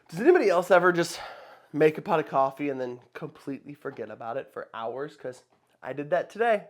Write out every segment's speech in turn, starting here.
Does anybody else ever just make a pot of coffee and then completely forget about it for hours? Because I did that today.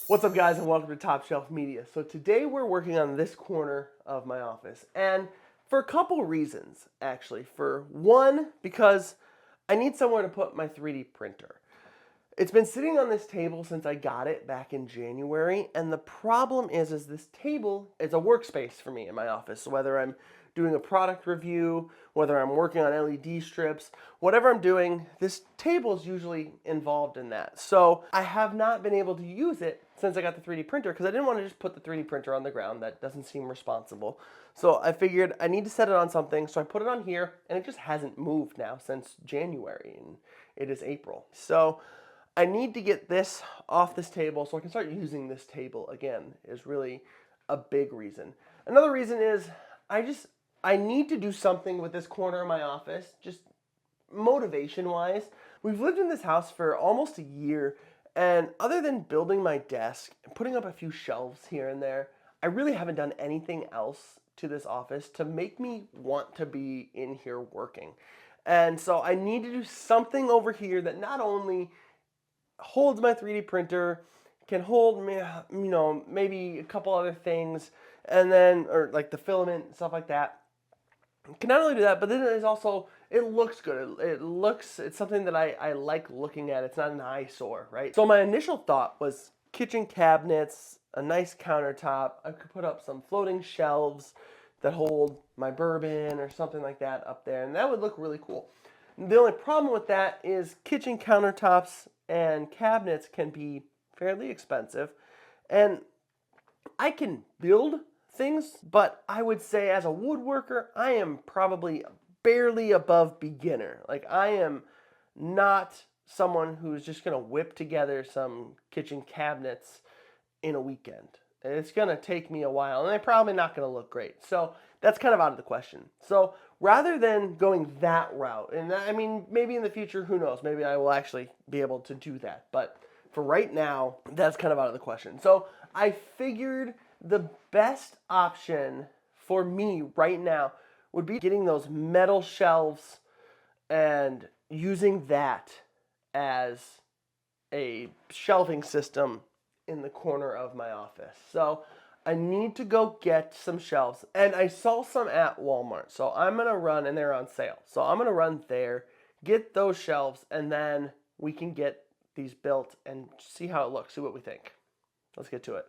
What's up, guys, and welcome to Top Shelf Media. So today we're working on this corner of my office, and for a couple reasons, actually. For one, because I need somewhere to put my 3D printer. It's been sitting on this table since I got it back in January, and the problem is this table is a workspace for me in my office. So whether I'm doing a product review, whether I'm working on LED strips, whatever I'm doing, this table is usually involved in that. So I have not been able to use it since I got the 3D printer because I didn't want to just put the 3D printer on the ground. That doesn't seem responsible. So I figured I need to set it on something, so I put it on here, and it just hasn't moved now since January, and it is April. So I need to get this off this table so I can start using this table again is really a big reason. Another reason is I need to do something with this corner of my office, just motivation-wise. We've lived in this house for almost a year, and other than building my desk and putting up a few shelves here and there, I really haven't done anything else to this office to make me want to be in here working. And so I need to do something over here that not only holds my 3D printer, can hold me, maybe a couple other things, and then, or like the filament and stuff like that. It can not only do that, but then it's also, it looks good. It's something that I like looking at. It's not an eyesore, right? So my initial thought was kitchen cabinets, a nice countertop. I could put up some floating shelves that hold my bourbon or something like that up there, and that would look really cool. The only problem with that is kitchen countertops and cabinets can be fairly expensive, and I can build things, but I would say as a woodworker, I am probably barely above beginner. Like, I am not someone who's just gonna whip together some kitchen cabinets in a weekend. It's gonna take me a while, and they're probably not gonna look great. So that's kind of out of the question. So rather than going that route, and I mean, maybe in the future, who knows, maybe I will actually be able to do that. But for right now, that's kind of out of the question. So I figured the best option for me right now would be getting those metal shelves and using that as a shelving system in the corner of my office. So I need to go get some shelves, and I saw some at Walmart. So I'm gonna run, and they're on sale. So I'm gonna run there, get those shelves, and then we can get these built and see how it looks, see what we think. Let's get to it.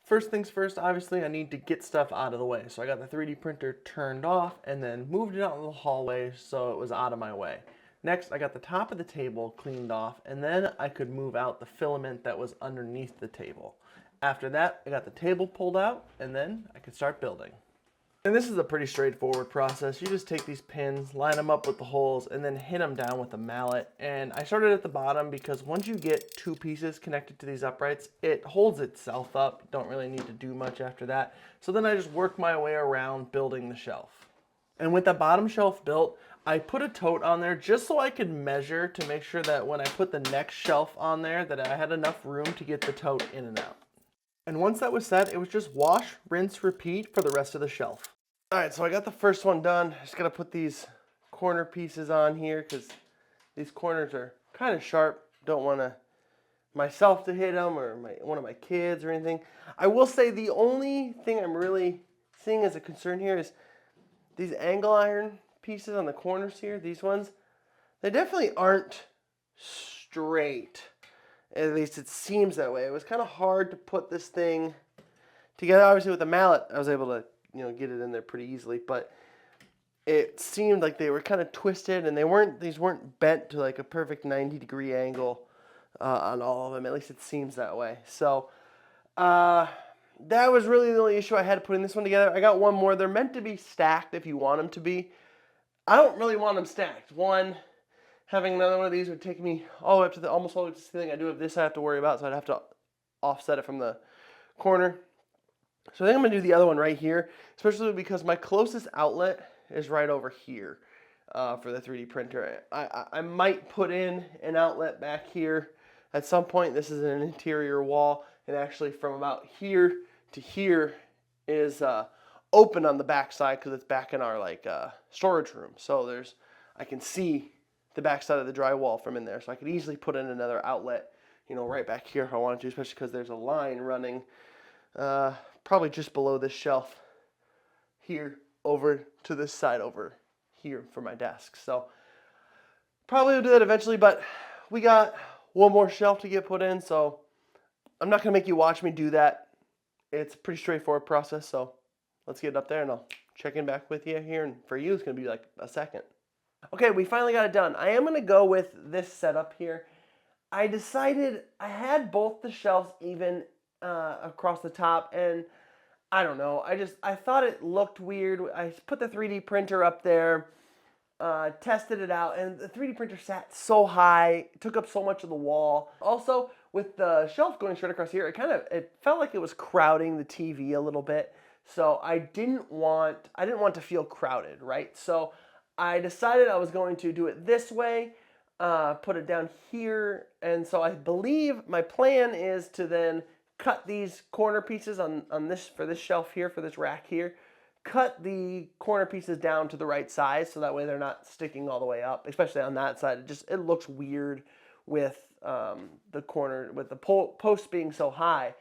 First things first, obviously I need to get stuff out of the way. So I got the 3D printer turned off and then moved it out in the hallway so it was out of my way. Next, I got the top of the table cleaned off, and then I could move out the filament that was underneath the table. After that, I got the table pulled out, and then I could start building. And this is a pretty straightforward process. You just take these pins, line them up with the holes, and then hit them down with a mallet. And I started at the bottom because once you get two pieces connected to these uprights, it holds itself up. You don't really need to do much after that. So then I just work my way around building the shelf. And with the bottom shelf built, I put a tote on there just so I could measure to make sure that when I put the next shelf on there that I had enough room to get the tote in and out. And once that was set, it was just wash, rinse, repeat for the rest of the shelf. All right, so I got the first one done. Just gotta put these corner pieces on here because these corners are kind of sharp. Don't want myself to hit them or one of my kids or anything. I will say the only thing I'm really seeing as a concern here is these angle iron pieces on the corners here, these ones, they definitely aren't straight. At least it seems that way. It was kind of hard to put this thing together. Obviously with the mallet, I was able to, get it in there pretty easily, but it seemed like they were kind of twisted, and these weren't bent to like a perfect 90-degree angle on all of them. At least it seems that way. So that was really the only issue I had putting this one together. I got one more. They're meant to be stacked if you want them to be. I don't really want them stacked. One, having another one of these would take me all the way up to almost all the way to the ceiling. I do have this I have to worry about, so I'd have to offset it from the corner. So I think I'm going to do the other one right here, especially because my closest outlet is right over here for the 3D printer. I might put in an outlet back here at some point. This is an interior wall, and actually from about here to here is open on the back side because it's back in our like storage room. So I can see the back side of the drywall from in there. So I could easily put in another outlet, you know, right back here if I wanted to, especially because there's a line running probably just below this shelf here over to this side over here for my desk. So probably will do that eventually, but we got one more shelf to get put in, so I'm not going to make you watch me do that. It's a pretty straightforward process, so let's get it up there and I'll check in back with you here, and for you it's going to be like a second. Okay, we finally got it done. I am going to go with this setup here. I decided I had both the shelves even across the top, and I don't know, I thought it looked weird. I put the 3D printer up there, tested it out, and the 3D printer sat so high, took up so much of the wall. Also, with the shelf going straight across here, it felt like it was crowding the TV a little bit. So I didn't want to feel crowded, right? So I decided I was going to do it this way, put it down here, and so I believe my plan is to then cut these corner pieces on this, for this shelf here, for this rack here, cut the corner pieces down to the right size so that way they're not sticking all the way up, especially on that side. It looks weird with the corner, with the post being so high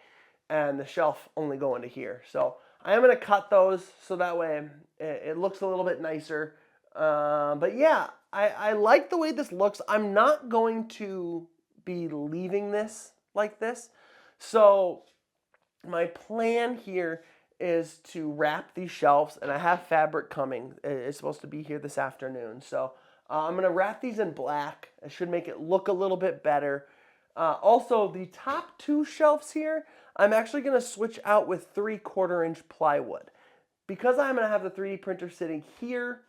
and the shelf only going to here. So I am going to cut those so that way it looks a little bit nicer. But yeah, I like the way this looks. I'm not going to be leaving this like this. So my plan here is to wrap these shelves, and I have fabric coming. It's supposed to be here this afternoon. So I'm going to wrap these in black. It should make it look a little bit better. Also, the top two shelves here, I'm actually going to switch out with 3/4 inch plywood. Because I'm going to have the 3D printer sitting here,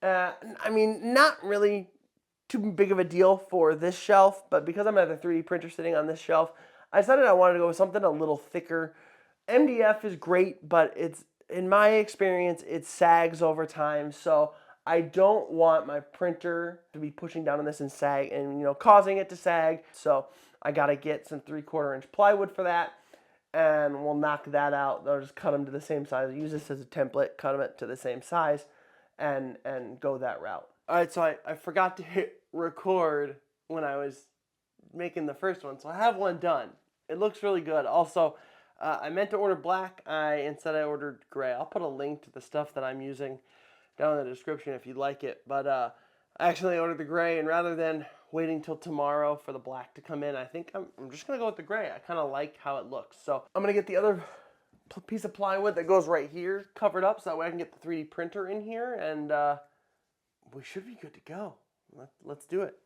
I mean, not really too big of a deal for this shelf, but because I'm going to have the 3D printer sitting on this shelf, I decided I wanted to go with something a little thicker. MDF is great, but in my experience, it sags over time. So I don't want my printer to be pushing down on this and sag and, you know, causing it to sag. So I got to get some 3/4 inch plywood for that, and we'll knock that out. I'll just cut them to the same size. Use this as a template, cut them to the same size, and go that route. All right, so I forgot to hit record when I was making the first one, so I have one done. It looks really good. Also, I meant to order black. Instead I ordered gray. I'll put a link to the stuff that I'm using down in the description if you'd like it. But I actually ordered the gray, and rather than waiting till tomorrow for the black to come in, I think I'm just going to go with the gray. I kind of like how it looks. So I'm going to get the other piece of plywood that goes right here covered up so that way I can get the 3D printer in here, and we should be good to go. Let's do it.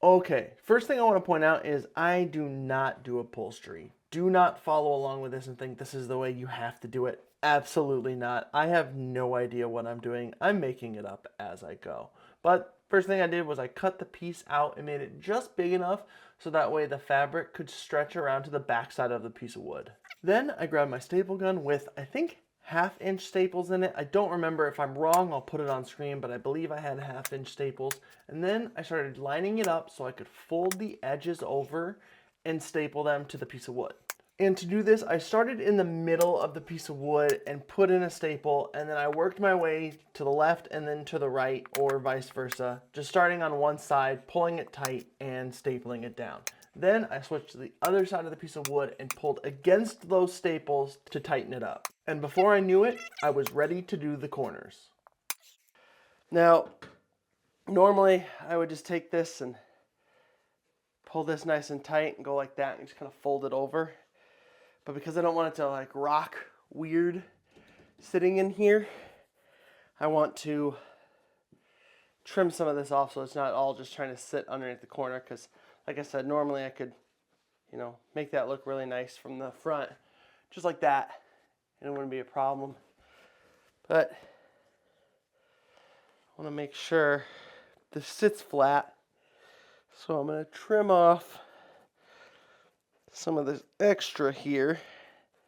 Okay, first thing I want to point out is I do not do upholstery. Do not follow along with this and think this is the way you have to do it. Absolutely not. I have no idea what I'm doing. I'm making it up as I go. But first thing I did was I cut the piece out and made it just big enough so that way the fabric could stretch around to the backside of the piece of wood. Then I grabbed my staple gun with, I think, 1/2 inch staples in it. I don't remember. If I'm wrong, I'll put it on screen, but I believe I had 1/2 inch staples. And then I started lining it up so I could fold the edges over and staple them to the piece of wood. And to do this, I started in the middle of the piece of wood and put in a staple, and then I worked my way to the left and then to the right, or vice versa, just starting on one side, pulling it tight and stapling it down. Then I switched to the other side of the piece of wood and pulled against those staples to tighten it up. And before I knew it, I was ready to do the corners. Now, normally I would just take this and pull this nice and tight and go like that and just kind of fold it over. But because I don't want it to like rock weird sitting in here, I want to trim some of this off so it's not all just trying to sit underneath the corner, because like I said, normally I could, you know, make that look really nice from the front, just like that, and it wouldn't be a problem. But I want to make sure this sits flat, so I'm going to trim off some of this extra here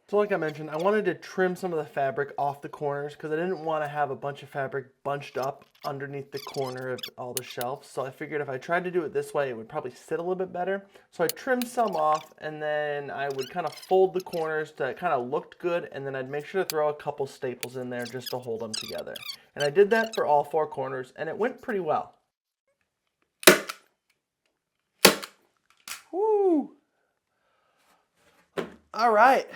So like I mentioned, I wanted to trim some of the fabric off the corners because I didn't want to have a bunch of fabric bunched up underneath the corner of all the shelves. So I figured if I tried to do it this way, it would probably sit a little bit better. So I trimmed some off, and then I would kind of fold the corners so it kind of looked good, and then I'd make sure to throw a couple staples in there just to hold them together. And I did that for all 4 corners, and it went pretty well. Woo! All right.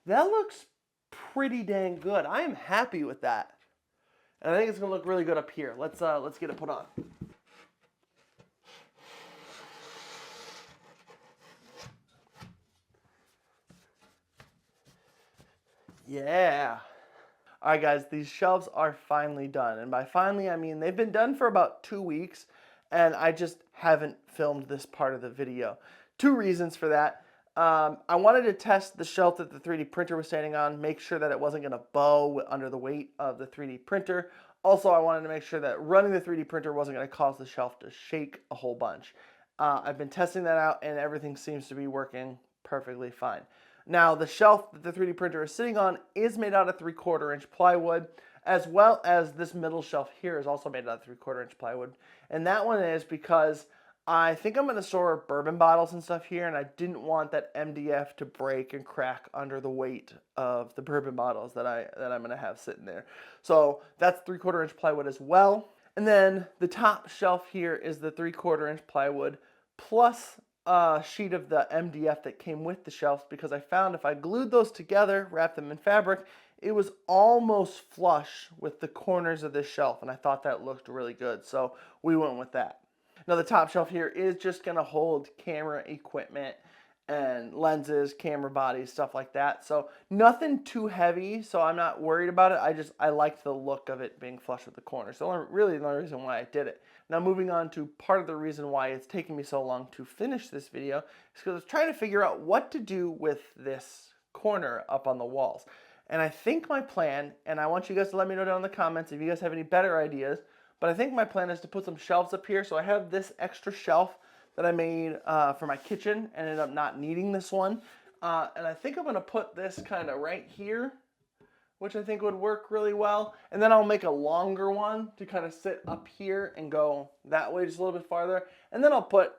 That looks pretty dang good. I am happy with that. And I think it's gonna look really good up here. Let's get it put on. Yeah. All right, guys, these shelves are finally done. And by finally, I mean they've been done for about 2 weeks, and I just haven't filmed this part of the video. 2 reasons for that. I wanted to test the shelf that the 3D printer was standing on, make sure that it wasn't going to bow under the weight of the 3D printer. Also, I wanted to make sure that running the 3D printer wasn't going to cause the shelf to shake a whole bunch. I've been testing that out, and everything seems to be working perfectly fine. Now, the shelf that the 3D printer is sitting on is made out of 3/4 inch plywood, as well as this middle shelf here is also made out of 3/4 inch plywood. And that one is because I think I'm going to store bourbon bottles and stuff here, and I didn't want that MDF to break and crack under the weight of the bourbon bottles that I'm going to have sitting there. So that's 3/4 inch plywood as well. And then the top shelf here is the 3/4 inch plywood plus a sheet of the MDF that came with the shelves, because I found if I glued those together, wrapped them in fabric, it was almost flush with the corners of this shelf, and I thought that looked really good, so we went with that. Now the top shelf here is just going to hold camera equipment and lenses, camera bodies, stuff like that. So nothing too heavy, so I'm not worried about it. I liked the look of it being flush with the corners. So really the only reason why I did it. Now moving on to part of the reason why it's taking me so long to finish this video is because I was trying to figure out what to do with this corner up on the walls. And I think my plan, and I want you guys to let me know down in the comments if you guys have any better ideas, but I think my plan is to put some shelves up here. So I have this extra shelf that I made for my kitchen and ended up not needing this one. And I think I'm going to put this kind of right here, which I think would work really well. And then I'll make a longer one to kind of sit up here and go that way just a little bit farther. And then I'll put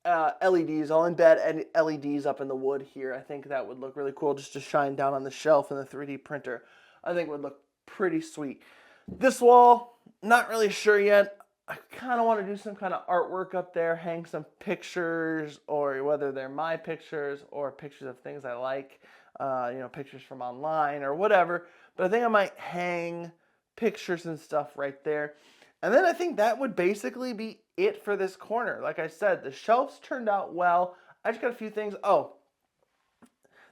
LEDs. I'll embed LEDs up in the wood here. I think that would look really cool just to shine down on the shelf in the 3D printer. I think it would look pretty sweet. This wall, not really sure yet. I kind of want to do some kind of artwork up there, hang some pictures, or whether they're my pictures or pictures of things I like, pictures from online or whatever. But I think I might hang pictures and stuff right there. And then I think that would basically be it for this corner. Like I said, the shelves turned out well. I just got a few things. Oh,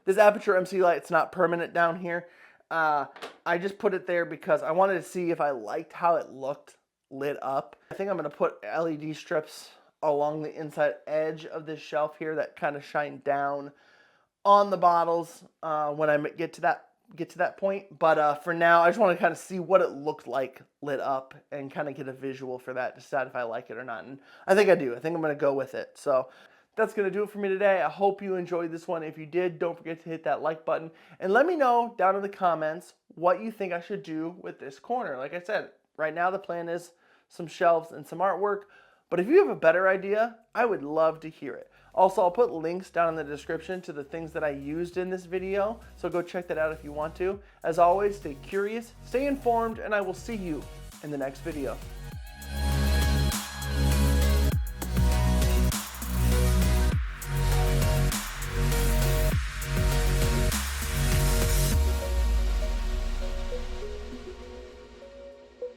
this aperture MC light, it's not permanent down here. I just put it there because I wanted to see if I liked how it looked lit up. I think I'm going to put LED strips along the inside edge of this shelf here that kind of shine down on the bottles when I get to that point. But for now, I just want to kind of see what it looked like lit up and kind of get a visual for that, decide if I like it or not. And I think I do. I think I'm going to go with it. So that's going to do it for me today. I hope you enjoyed this one. If you did, don't forget to hit that like button. And let me know down in the comments what you think I should do with this corner. Like I said, right now the plan is some shelves and some artwork. But if you have a better idea, I would love to hear it. Also, I'll put links down in the description to the things that I used in this video. So go check that out if you want to. As always, stay curious, stay informed, and I will see you in the next video.